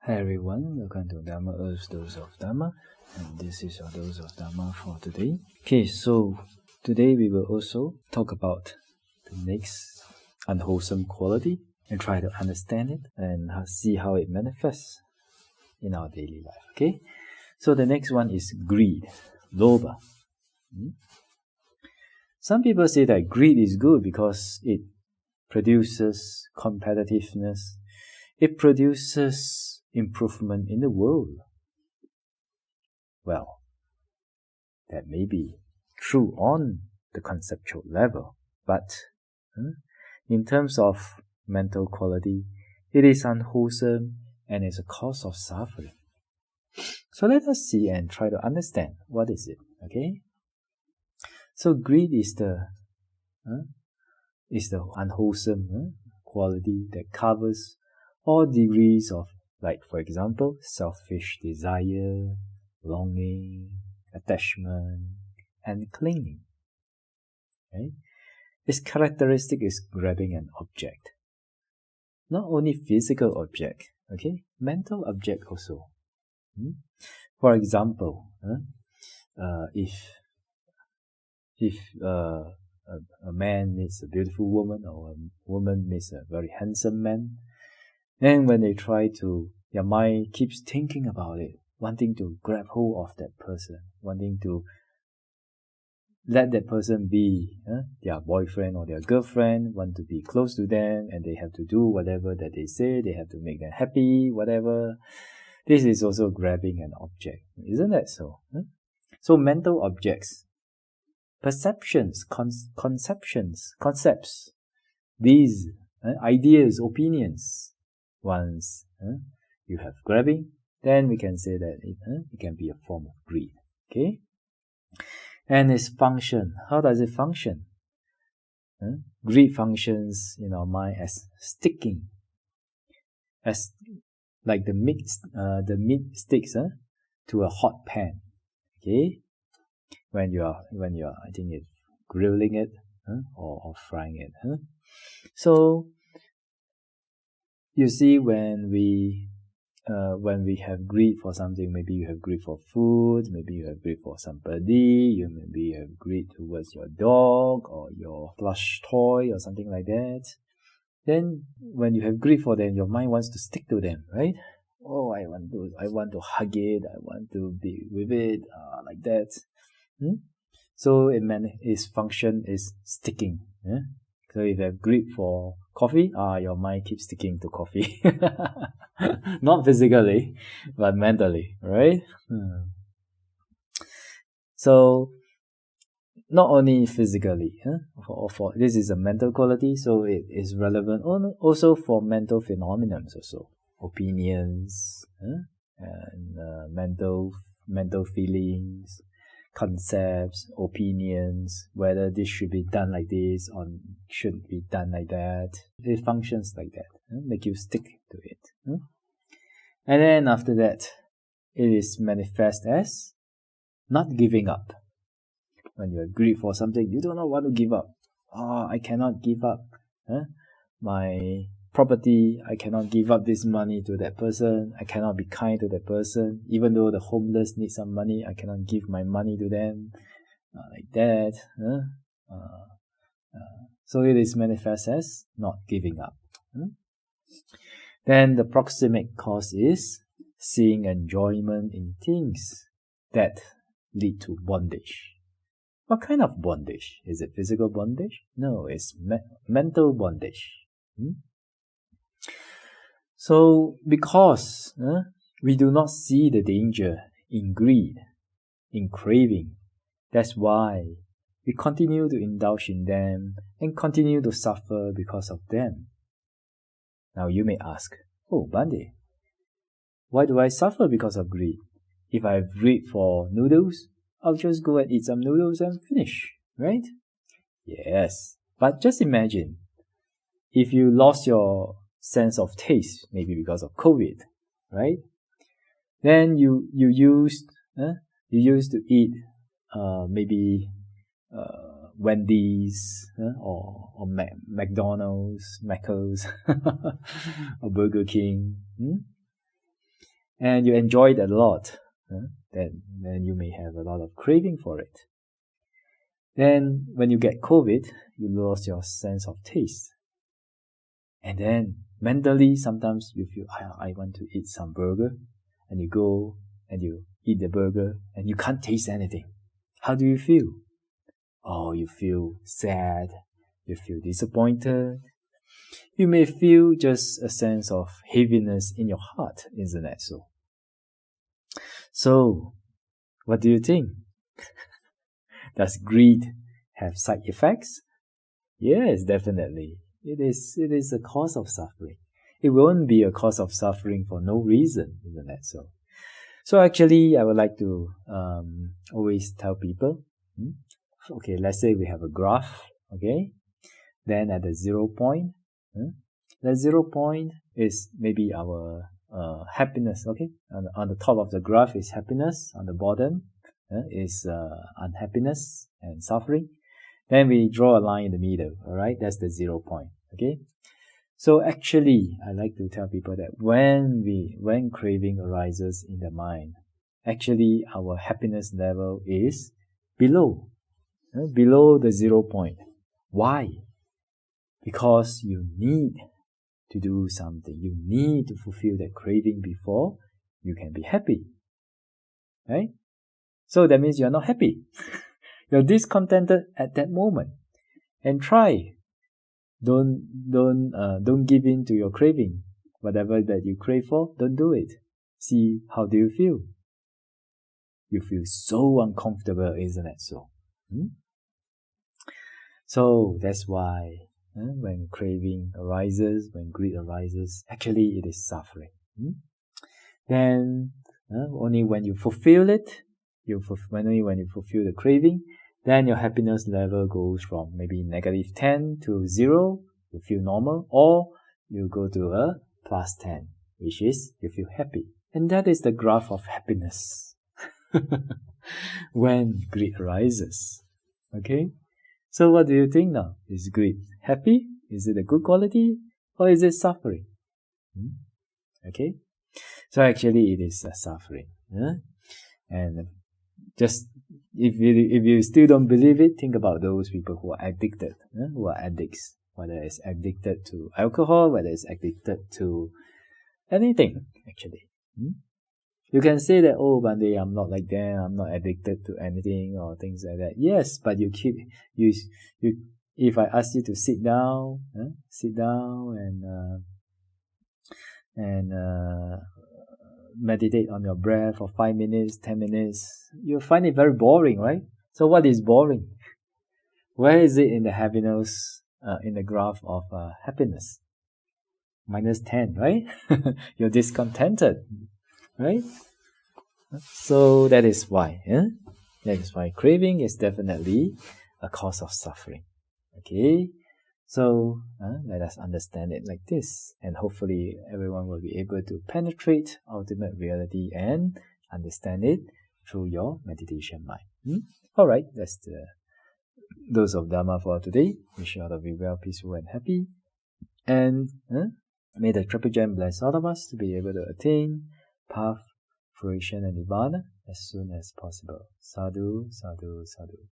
Hi everyone, welcome to Dharma Earth's Dose of Dharma, and this is your Dose of Dharma for today. Okay, so today we will also talk about the next unwholesome quality and try to understand it and see how it manifests in our daily life. Okay, so the next one is greed, lobha. Some people say that greed is good because it produces competitiveness, it produces improvement in the world. Well, that may be true on the conceptual level, but in terms of mental quality, it is unwholesome and is a cause of suffering. So let us see and try to understand what is it. Okay, so greed is the unwholesome quality that covers all degrees of, like for example, selfish desire, longing, attachment, and clinging. Right? Its characteristic is grabbing an object. Not only physical object, okay, mental object also. For example, if a man meets a beautiful woman or a woman meets a very handsome man, and when they try to, their mind keeps thinking about it, wanting to grab hold of that person, wanting to let that person be their boyfriend or their girlfriend, want to be close to them, and they have to do whatever that they say, they have to make them happy, whatever. This is also grabbing an object. Isn't that so? So mental objects, perceptions, concepts, these ideas, opinions, once you have grabbing, then we can say that it can be a form of greed. Okay? And its function, how does it function? Greed functions in our mind as sticking, as like the meat sticks to a hot pan. Okay, when you are I think it's grilling it or frying it. So you see, when we have greed for something, maybe you have greed for food, maybe you have greed for somebody, maybe you have greed towards your dog or your plush toy or something like that. Then when you have greed for them, your mind wants to stick to them, right? Oh, I want to hug it, I want to be with it, like that. So its function is sticking. So if you have greed for coffee, your mind keeps sticking to coffee. Not physically, but mentally, right? So not only physically, for this is a mental quality, so it is relevant also for mental phenomena, also opinions, and mental feelings, concepts, opinions, whether this should be done like this or shouldn't be done like that. It functions like that, make you stick to it. And then after that, it is manifest as not giving up. When you agree for something, you do not want to give up. I cannot give up my property. I cannot give up this money to that person. I cannot be kind to that person. Even though the homeless need some money, I cannot give my money to them. Like that. So it is manifest as not giving up. Then the proximate cause is seeing enjoyment in things that lead to bondage. What kind of bondage? Is it physical bondage? No, it's mental bondage. So because we do not see the danger in greed, in craving, that's why we continue to indulge in them and continue to suffer because of them. Now you may ask, Bande, why do I suffer because of greed? If I have greed for noodles, I'll just go and eat some noodles and finish, right? Yes, but just imagine, if you lost your sense of taste, maybe because of COVID, right? Then you used to eat maybe Wendy's or McDonald's, Macca's, or Burger King. and you enjoy it a lot, then you may have a lot of craving for it. Then when you get COVID, you lose your sense of taste. And then mentally, sometimes you feel, I want to eat some burger, and you go and you eat the burger and you can't taste anything. How do you feel? Oh, you feel sad, you feel disappointed. You may feel just a sense of heaviness in your heart, isn't that so? So, what do you think? Does greed have side effects? Yes, definitely. It is a cause of suffering. It won't be a cause of suffering for no reason, isn't that so? So actually, I would like to always tell people, okay, let's say we have a graph, okay? Then at the 0 point, the 0 point is maybe our happiness, okay? On the top of the graph is happiness, on the bottom is unhappiness and suffering. Then we draw a line in the middle, alright? That's the 0 point, okay? So actually, I like to tell people that when craving arises in the mind, actually our happiness level is below the 0 point. Why? Because you need to do something. You need to fulfill that craving before you can be happy, right? So that means you're not happy. You're discontented at that moment. And try. Don't give in to your craving. Whatever that you crave for, don't do it. See, how do you feel? You feel so uncomfortable, isn't it so? So that's why when craving arises, when greed arises, actually it is suffering. Then only when you fulfill it, only when you fulfill the craving, then your happiness level goes from maybe -10 to 0, you feel normal, or you go to a +10, which is you feel happy. And that is the graph of happiness when greed arises. Okay? So what do you think now? Is greed happy? Is it a good quality? Or is it suffering? Okay? So actually it is a suffering. And just if you still don't believe it, think about those people who are addicted, who are addicts, whether it's addicted to alcohol, whether it's addicted to anything, actually. You can say that, oh, Bande, I'm not like them, I'm not addicted to anything or things like that. Yes, but you if I ask you to sit down and meditate on your breath for 5 minutes, 10 minutes, you'll find it very boring, right? So what is boring? Where is it in the happiness, in the graph of happiness? -10, right? You're discontented, right? So that is why, that is why craving is definitely a cause of suffering. Okay? So let us understand it like this, and hopefully everyone will be able to penetrate ultimate reality and understand it through your meditation mind. Alright, that's the dose of Dharma for today. Wish you all to be well, peaceful and happy. And may the Triple Gem bless all of us to be able to attain path, fruition and Nibbana as soon as possible. Sadhu, sadhu, sadhu.